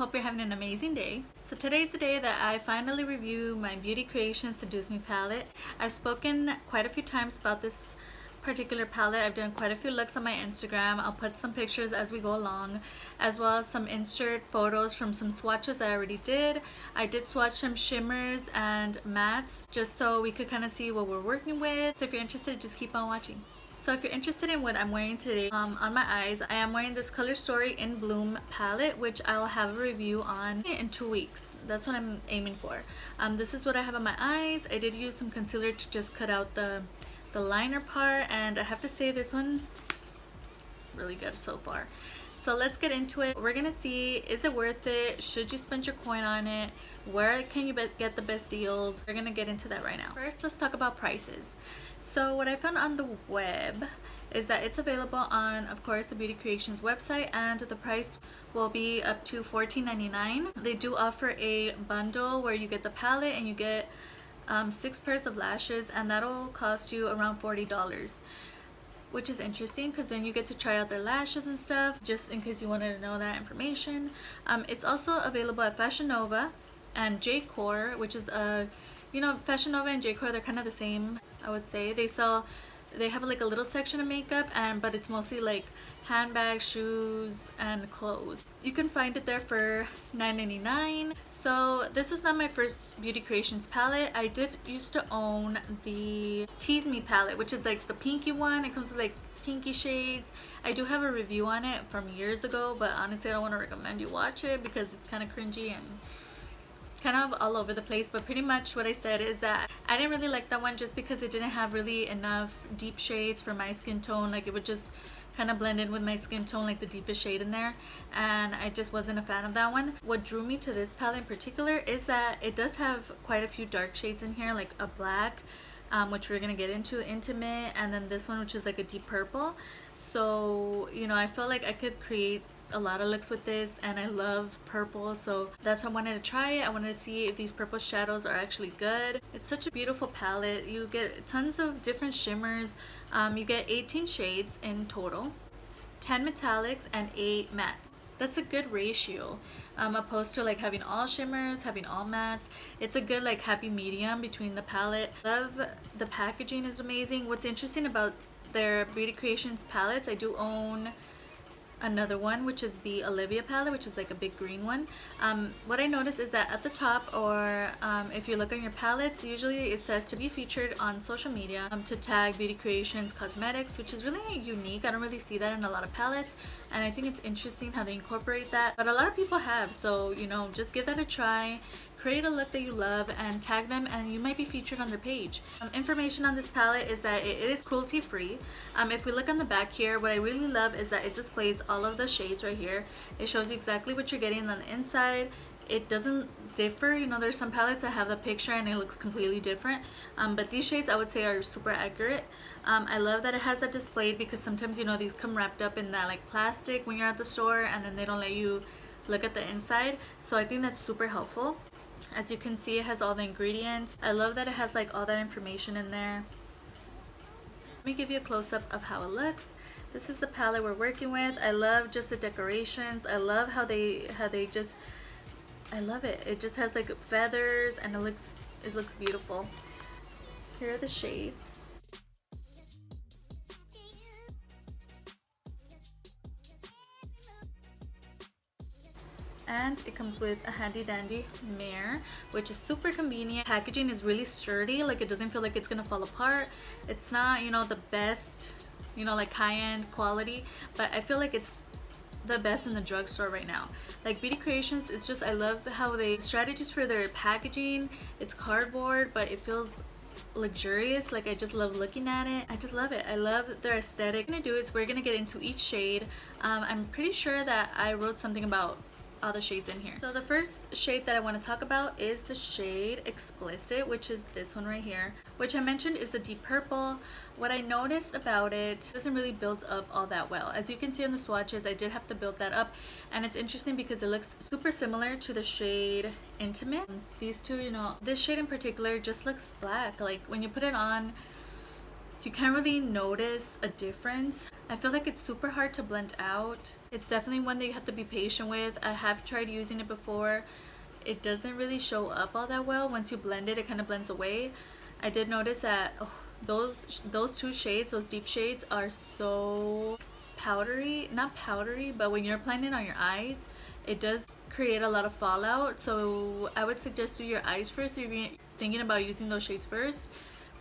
Hope you're having an amazing day. So today's the day that I finally review my Beauty Creations Seduce Me palette. I've spoken quite a few times about this particular palette. I've done quite a few looks on my Instagram. I'll put some pictures as we go along, as well as some insert photos from some swatches that I already did. I did swatch some shimmers and mattes just so we could kind of see what we're working with. So if you're interested, just keep on watching. So if you're interested in what I'm wearing today on my eyes, I am wearing this Color Story in Bloom palette, which I'll have a review on in 2 weeks. That's what I'm aiming for. This is what I have on my eyes. I did use some concealer to just cut out the liner part, and I have to say this one really good so far. So let's get into it. We're gonna see, is it worth it? Should you spend your coin on it? Where can you get the best deals? We're gonna get into that right now. First, let's talk about prices. So what I found on the web is that it's available on, of course, the Beauty Creations website, and the price will be up to $14.99. They do offer a bundle where you get the palette and you get 6 pairs of lashes, and that'll cost you around $40, which is interesting because then you get to try out their lashes and stuff, just in case you wanted to know that information. It's also available at Fashion Nova and J-Core, which is Fashion Nova and J-Core, they're kind of the same, I would say. They have like a little section of makeup, but it's mostly like handbags, shoes, and clothes. You can find it there for $9.99. So this is not my first Beauty Creations palette. I did used to own the Tease Me palette, which is like the pinky one. It comes with like pinky shades. I do have a review on it from years ago, but honestly I don't want to recommend you watch it because it's kind of cringy and kind of all over the place. But pretty much what I said is that I didn't really like that one just because it didn't have really enough deep shades for my skin tone. Like it would just kind of blend in with my skin tone, like the deepest shade in there, and I just wasn't a fan of that one. What drew me to this palette in particular is that it does have quite a few dark shades in here, like a black, which we're gonna get into, intimate, and then this one, which is like a deep purple. So I felt like I could create a lot of looks with this, and I love purple, so that's why I wanted to try it. I wanted to see if these purple shadows are actually good. It's such a beautiful palette. You get tons of different shimmers. You get 18 shades in total, 10 metallics and 8 mattes. That's a good ratio, opposed to like having all shimmers, having all mattes. It's a good like happy medium between the palette. Love the packaging, is amazing. What's interesting about their Beauty Creations palettes, I do own another one, which is the Olivia palette, which is like a big green one. What I noticed is that at the top, or if you look on your palettes, usually it says to be featured on social media, to tag Beauty Creations Cosmetics, which is really unique. I don't really see that in a lot of palettes, and I think it's interesting how they incorporate that, but a lot of people have. So just give that a try. Create a look that you love and tag them, and you might be featured on their page. Information on this palette is that it is cruelty free. If we look on the back here, what I really love is that it displays all of the shades right here. It shows you exactly what you're getting on the inside. It doesn't differ. There's some palettes that have the picture and it looks completely different, but these shades I would say are super accurate. I love that it has that displayed, because sometimes these come wrapped up in that like plastic when you're at the store, and then they don't let you look at the inside. So I think that's super helpful. As you can see, it has all the ingredients. I love that it has like all that information in there. Let me give you a close-up of how it looks. This is the palette we're working with. I love just the decorations. I love how they just, I love it. It just has like feathers, and it looks beautiful. Here are the shades. And it comes with a handy dandy mirror, which is super convenient. Packaging is really sturdy, like it doesn't feel like it's gonna fall apart. It's not the best like high-end quality, but I feel like it's the best in the drugstore right now. Like Beauty Creations, it's just, I love how they strategies for their packaging. It's cardboard, but it feels luxurious. Like I just love looking at it. I just love it. I love their aesthetic. What we're gonna do is we're gonna get into each shade. I'm pretty sure that I wrote something about all the shades in here. So the first shade that I want to talk about is the shade Explicit, which is this one right here, which I mentioned is a deep purple. What I noticed about it doesn't really build up all that well. As you can see on the swatches, I did have to build that up, and it's interesting because it looks super similar to the shade Intimate. These two, this shade in particular just looks black. Like when you put it on, you can't really notice a difference. I feel like it's super hard to blend out. It's definitely one that you have to be patient with. I have tried using it before. It doesn't really show up all that well. Once you blend it, it kind of blends away. I did notice that those two shades, those deep shades, are so powdery. Not powdery, but when you're applying it on your eyes, it does create a lot of fallout. So I would suggest do your eyes first if you're thinking about using those shades first,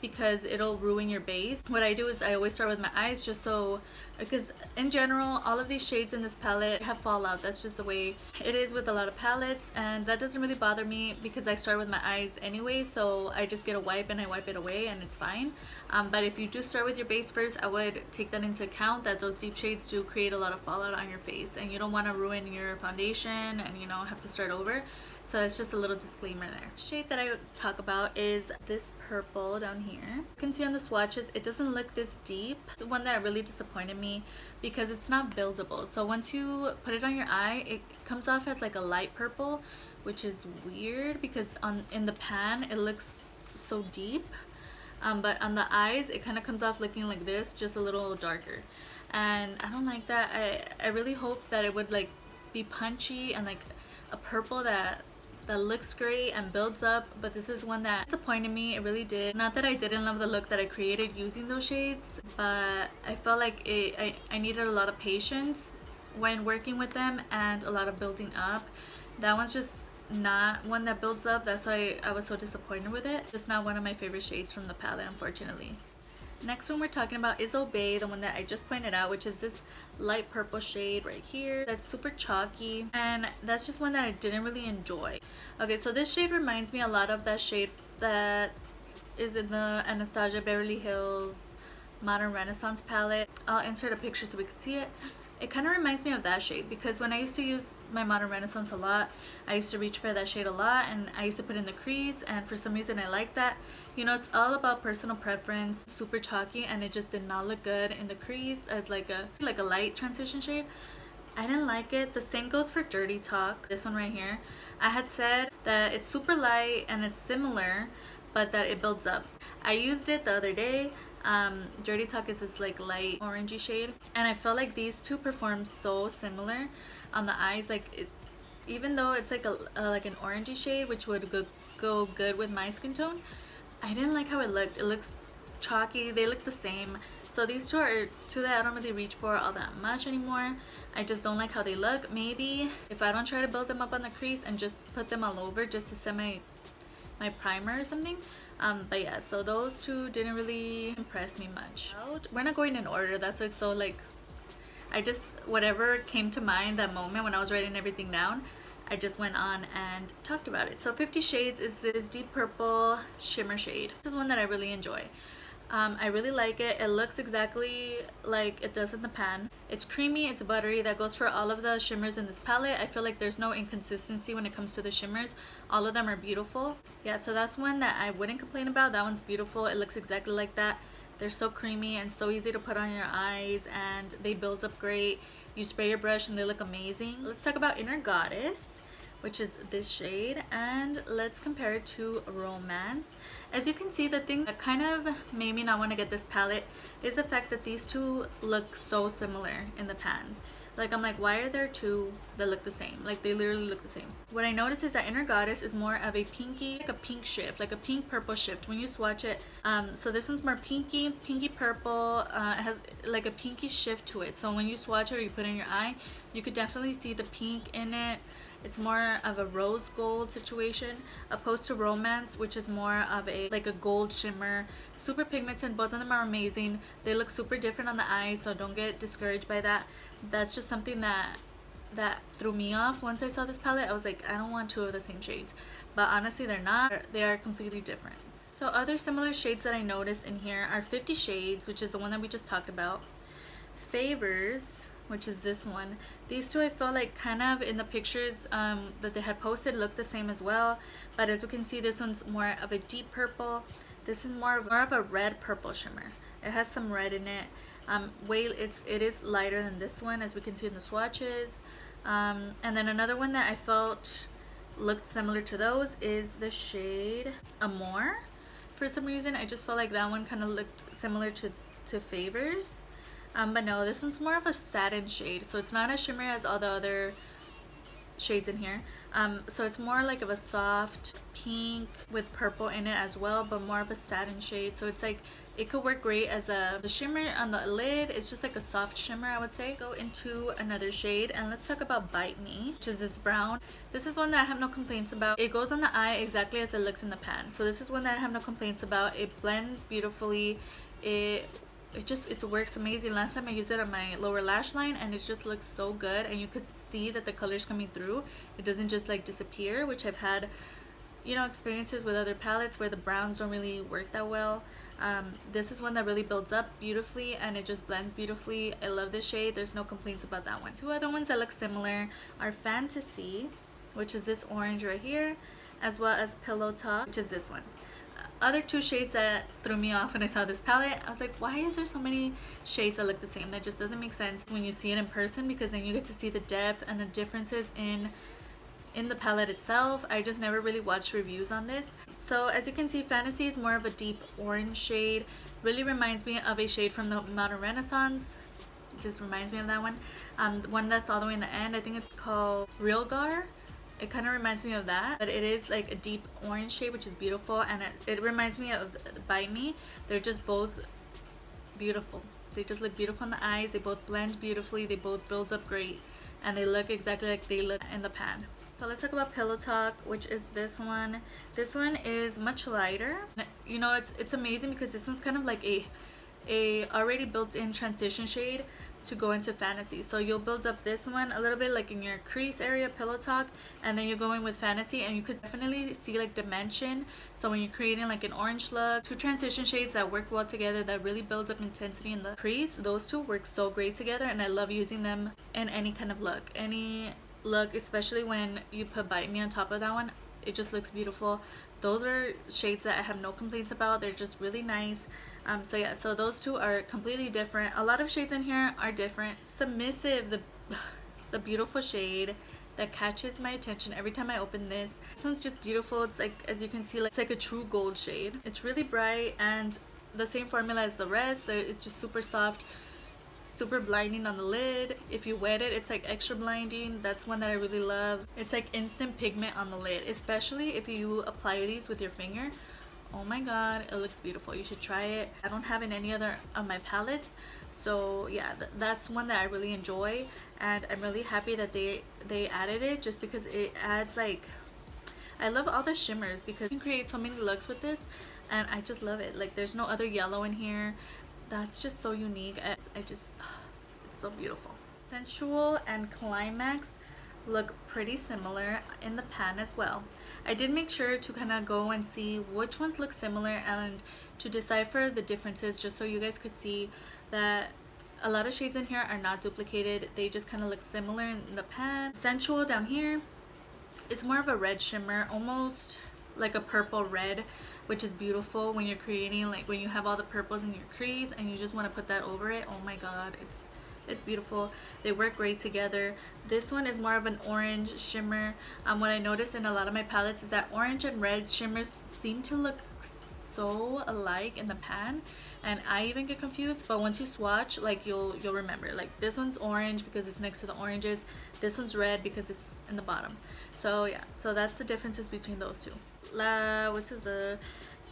because it'll ruin your base. What I do is I always start with my eyes, just so, because in general all of these shades in this palette have fallout. That's just the way it is with a lot of palettes, and that doesn't really bother me because I start with my eyes anyway, so I just get a wipe and I wipe it away and it's fine. But if you do start with your base first, I would take that into account, that those deep shades do create a lot of fallout on your face and you don't want to ruin your foundation and, you know, have to start over. So that's just a little disclaimer there. The shade that I talk about is this purple down here. You can see on the swatches, it doesn't look this deep. The one that really disappointed me because it's not buildable. So once you put it on your eye, it comes off as like a light purple, which is weird because in the pan it looks so deep. But on the eyes, it kind of comes off looking like this, just a little darker. And I don't like that. I really hope that it would like be punchy and like a purple that looks great and builds up, but this is one that disappointed me. It really did. Not that I didn't love the look that I created using those shades, but I felt like I needed a lot of patience when working with them and a lot of building up. That one's just not one that builds up. That's why I was so disappointed with it. Just not one of my favorite shades from the palette, unfortunately. Next one we're talking about is Obey, the one that I just pointed out, which is this light purple shade right here. That's super chalky, and that's just one that I didn't really enjoy. Okay, so this shade reminds me a lot of that shade that is in the Anastasia Beverly Hills Modern Renaissance palette. I'll insert a picture so we can see it. It kind of reminds me of that shade because when I used to use my Modern Renaissance a lot, I used to reach for that shade a lot, and I used to put in the crease, and for some reason I like that. You know, it's all about personal preference. Super chalky, and it just did not look good in the crease as like a light transition shade. I didn't like it. The same goes for Dirty Talk, this one right here. I had said that it's super light and it's similar, but that it builds up. I used it the other day. Dirty Talk is this like light orangey shade, and I felt like these two perform so similar on the eyes. Like even though it's like like an orangey shade, which would go good with my skin tone, I didn't like how it looked. It looks chalky. They look the same. So these two are two that I don't really reach for all that much anymore. I just don't like how they look. Maybe if I don't try to build them up on the crease and just put them all over just to set my primer or something. But yeah, so those two didn't really impress me much. We're not going in order. That's why it's so like, I just, whatever came to mind that moment when I was writing everything down, I just went on and talked about it. So 50 Shades is this deep purple shimmer shade. This is one that I really enjoy. I really like it. It looks exactly like it does in the pan. It's creamy, it's buttery. That goes for all of the shimmers in this palette. I feel like there's no inconsistency when it comes to the shimmers. All of them are beautiful. Yeah, so that's one that I wouldn't complain about. That one's beautiful. It looks exactly like that. They're so creamy and so easy to put on your eyes, and they build up great. You spray your brush and they look amazing. Let's talk about Inner Goddess, which is this shade, and let's compare it to Romance. As you can see, the thing that kind of made me not want to get this palette is the fact that these two look so similar in the pans. Like, I'm like, why are there two that look the same? Like, they literally look the same. What I noticed is that Inner Goddess is more of a pinky, like a pink shift, like a pink purple shift when you swatch it. So this one's more pinky purple. It has like a pinky shift to it. So when you swatch it or you put it in your eye, you could definitely see the pink in it. It's more of a rose gold situation opposed to Romance, which is more of a gold shimmer. Super pigmented. Both of them are amazing. They look super different on the eyes, so don't get discouraged by that. That's just something that threw me off once I saw this palette. I was like, I don't want two of the same shades, but honestly they're not. They are completely different. So other similar shades that I noticed in here are 50 Shades, which is the one that we just talked about, Favors, which is this one. These two I felt like kind of in the pictures that they had posted look the same as well, but as we can see, this one's more of a deep purple. This is more of a red purple shimmer. It has some red in it. It is lighter than this one, as we can see in the swatches. And then another one that I felt looked similar to those is the shade Amore for some reason. I just felt like that one kind of looked similar to Favors. But no, this one's more of a satin shade, so it's not as shimmery as all the other shades in here. So it's more like of a soft pink with purple in it as well, but more of a satin shade. So it's like it could work great as the shimmer on the lid. It's just like a soft shimmer, I would say. Go into another shade and let's talk about Bite Me, which is this brown. This is one that I have no complaints about. It goes on the eye exactly as it looks in the pan. So this is one that I have no complaints about. It blends beautifully. It works amazing. Last time I used it on my lower lash line and it just looks so good, and you could see that the color's coming through. It doesn't just like disappear, which I've had, you know, experiences with other palettes where the browns don't really work that well. This is one that really builds up beautifully and it just blends beautifully. I love this shade. There's no complaints about that one. Two other ones that look similar are Fantasy, which is this orange right here, as well as Pillow Talk, which is this one. Other two shades that threw me off when I saw this palette, I was like, why is there so many shades that look the same? That just doesn't make sense when you see it in person, because then you get to see the depth and the differences in the palette itself. I just never really watched reviews on this. So as you can see, Fantasy is more of a deep orange shade. Really reminds me of a shade from the Modern Renaissance. It just reminds me of that one. The one that's all the way in the end, I think it's called Real Gar. It kind of reminds me of that, but it is like a deep orange shade, which is beautiful, and it reminds me of Bite Me. They're just both beautiful. They just look beautiful in the eyes. They both blend beautifully. They both build up great, and they look exactly like they look in the pan. So let's talk about Pillow Talk, which is this one. This one is much lighter. You know, it's amazing because this one's kind of like a already built-in transition shade to go into Fantasy. So you'll build up this one a little bit like in your crease area, Pillow Talk, and then you're going with Fantasy, and you could definitely see like dimension. So when you're creating like an orange look, two transition shades that work well together, that really builds up intensity in the crease, those two work so great together, and I love using them in any kind of look. Any look, especially when you put Bite Me on top of that one, it just looks beautiful. Those are shades that I have no complaints about. They're just really nice. So yeah, so those two are completely different. A lot of shades in here are different. Submissive, the beautiful shade that catches my attention every time I open this. This one's just beautiful. It's like, as you can see, like, it's like a true gold shade. It's really bright and the same formula as the rest. It's just super soft, super blinding on the lid. If you wet it, it's like extra blinding. That's one that I really love. It's like instant pigment on the lid, especially if you apply these with your finger. Oh my god, it looks beautiful. You should try it. I don't have in any other of my palettes, so yeah, that's one that I really enjoy, and I'm really happy that they added it, just because it adds, like, I love all the shimmers because you can create so many looks with this, and I just love it. Like, there's no other yellow in here. That's just so unique. It's so beautiful. Sensual and Climax look pretty similar in the pan as well. I did make sure to kind of go and see which ones look similar and to decipher the differences, just so you guys could see that a lot of shades in here are not duplicated. They just kind of look similar in the pan. Sensual down here is more of a red shimmer, almost like a purple red, which is beautiful when you're creating, like when you have all the purples in your crease and you just want to put that over it. Oh my god, it's beautiful. They work great together. This one is more of an orange shimmer. What I noticed in a lot of my palettes is that orange and red shimmers seem to look so alike in the pan, and I even get confused, but once you swatch, like, you'll remember, like, this one's orange because it's next to the oranges, this one's red because it's in the bottom. So yeah, so that's the differences between those two. Which is the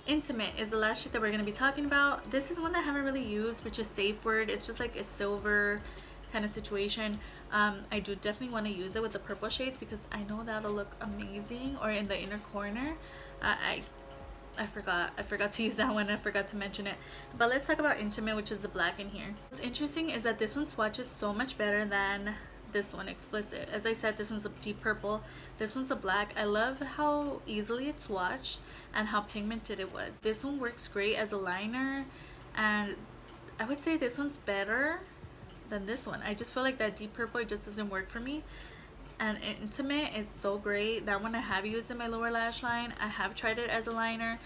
Intimate is the last shade that we're going to be talking about. This is one that I haven't really used, which is Safe Word. It's just like a silver kind of situation. I do definitely want to use it with the purple shades because I know that'll look amazing, or in the inner corner. I forgot to use that one. I forgot to mention it. But let's talk about Intimate, which is the black in here. What's interesting is that this one swatches so much better than this one, Explicit. As I said, this one's a deep purple, this one's a black. I love how easily it swatched and how pigmented it was. This one works great as a liner, and I would say this one's better than this one. I just feel like that deep purple, it just doesn't work for me. And Intimate is so great. That one I have used in my lower lash line. I have tried it as a liner.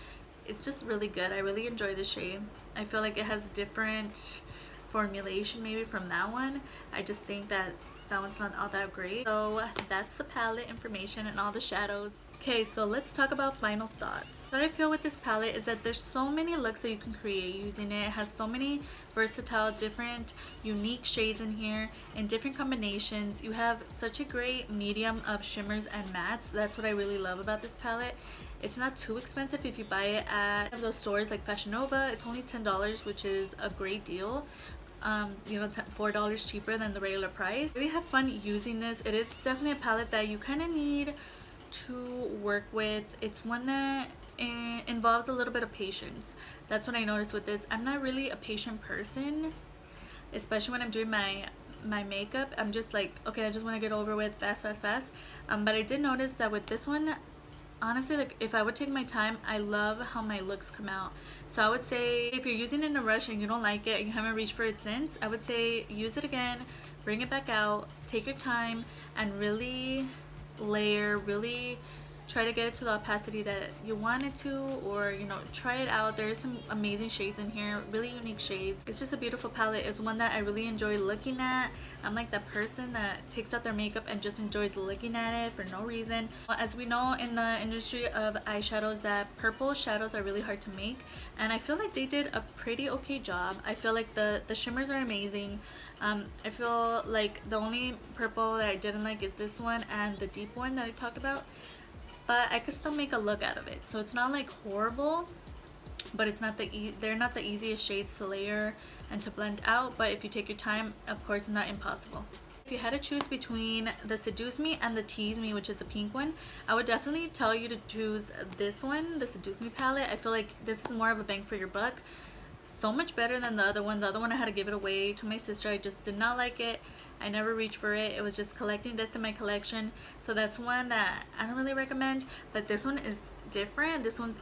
It's just really good. I really enjoy the shade. I feel like it has different formulation maybe from that one. I just think that that one's not all that great. So that's the palette information and all the shadows. Okay, so let's talk about final thoughts. What I feel with this palette is that there's so many looks that you can create using it. It has so many versatile, different, unique shades in here in different combinations. You have such a great medium of shimmers and mattes. That's what I really love about this palette. It's not too expensive if you buy it at those stores like Fashion Nova. It's only $10, which is a great deal. You know, $4 cheaper than the regular price. Really have fun using this. It is definitely a palette that you kind of need to work with. It's one that involves a little bit of patience. That's what I noticed with this. I'm not really a patient person, especially when I'm doing my makeup. I'm just like, okay, I just want to get over with fast. But I did notice that with this one, honestly, like if I would take my time, I love how my looks come out. So I would say if you're using it in a rush and you don't like it and you haven't reached for it since, I would say use it again, bring it back out, take your time, and really layer, really try to get it to the opacity that you want it to, or you know, try it out. There's some amazing shades in here, really unique shades. It's just a beautiful palette. It's one that I really enjoy looking at. I'm like that person that takes out their makeup and just enjoys looking at it for no reason. As we know in the industry of eyeshadows, that purple shadows are really hard to make, and I feel like they did a pretty okay job. I feel like the shimmers are amazing. I feel like the only purple that I didn't like is this one and the deep one that I talked about, but I could still make a look out of it. So it's not like horrible, but it's not they're not the easiest shades to layer and to blend out, but if you take your time, of course, it's not impossible. If you had to choose between the Seduce Me and the Tease Me, which is the pink one, I would definitely tell you to choose this one, the Seduce Me palette. I feel like this is more of a bang for your buck. So much better than the other one. The other one I had to give it away to my sister. I just did not like it. I never reached for it. It was just collecting dust in my collection. So that's one that I don't really recommend. But this one is different. This one's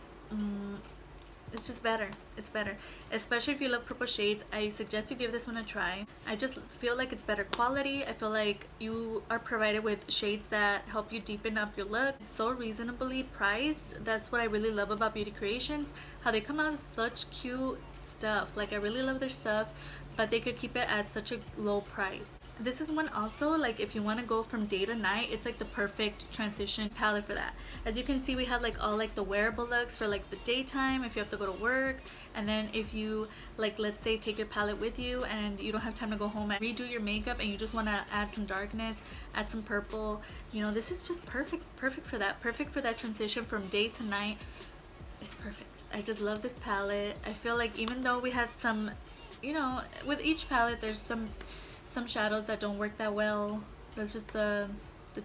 it's just better. It's better. Especially if you love purple shades, I suggest you give this one a try. I just feel like it's better quality. I feel like you are provided with shades that help you deepen up your look. It's so reasonably priced. That's what I really love about Beauty Creations. How they come out with such cute stuff. Like I really love their stuff, but they could keep it at such a low price. This is one also, like if you want to go from day to night, it's like the perfect transition palette for that. As you can see, we have like all like the wearable looks for like the daytime if you have to go to work, and then if you like, let's say, take your palette with you and you don't have time to go home and redo your makeup and you just want to add some darkness, add some purple, you know, this is just perfect for that. Perfect for that transition from day to night. It's perfect. I just love this palette. I feel like even though we had some, you know, with each palette there's some shadows that don't work that well. That's just the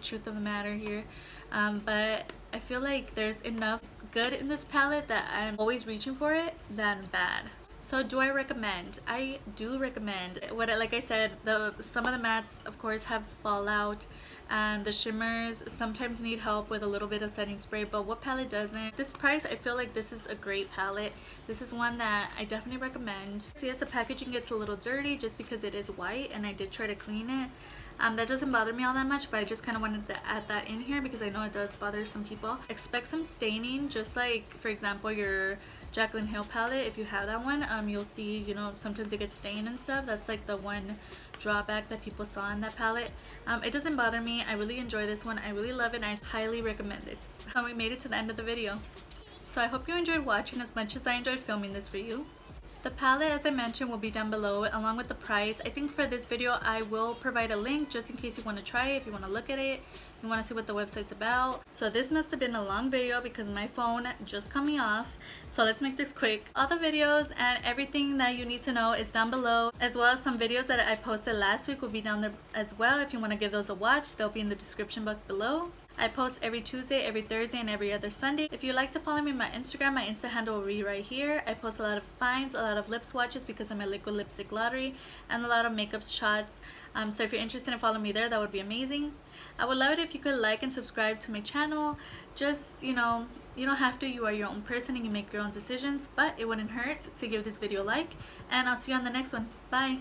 truth of the matter here. But I feel like there's enough good in this palette that I'm always reaching for it than bad. So do I recommend? I do recommend. Like I said, some of the mattes of course have fallout, and the shimmers sometimes need help with a little bit of setting spray, but what palette doesn't? This price, I feel like this is a great palette. This is one that I definitely recommend. So yes, the packaging gets a little dirty just because it is white, and I did try to clean it. That doesn't bother me all that much, but I just kind of wanted to add that in here because I know it does bother some people. Expect some staining, just like for example your Jaclyn Hill palette. If you have that one, you'll see, you know, sometimes it gets stained and stuff. That's like the one drawback that people saw in that palette. It doesn't bother me. I really enjoy this one. I really love it, and I highly recommend this. So we made it to the end of the video. So I hope you enjoyed watching as much as I enjoyed filming this for you. The palette, as I mentioned, will be down below along with the price. I think for this video I will provide a link just in case you want to try it, if you want to look at it, you want to see what the website's about. So this must have been a long video because my phone just cut me off. So let's make this quick. All the videos and everything that you need to know is down below, as well as some videos that I posted last week will be down there as well. If you want to give those a watch, they'll be in the description box below. I post every Tuesday, every Thursday, and every other Sunday. If you'd like to follow me on my Instagram, my Insta handle will be right here. I post a lot of finds, a lot of lip swatches because I'm a liquid lipstick lottery, and a lot of makeup shots. So if you're interested in following me there, that would be amazing. I would love it if you could like and subscribe to my channel. Just, you know, you don't have to. You are your own person and you make your own decisions, but it wouldn't hurt to give this video a like. And I'll see you on the next one. Bye.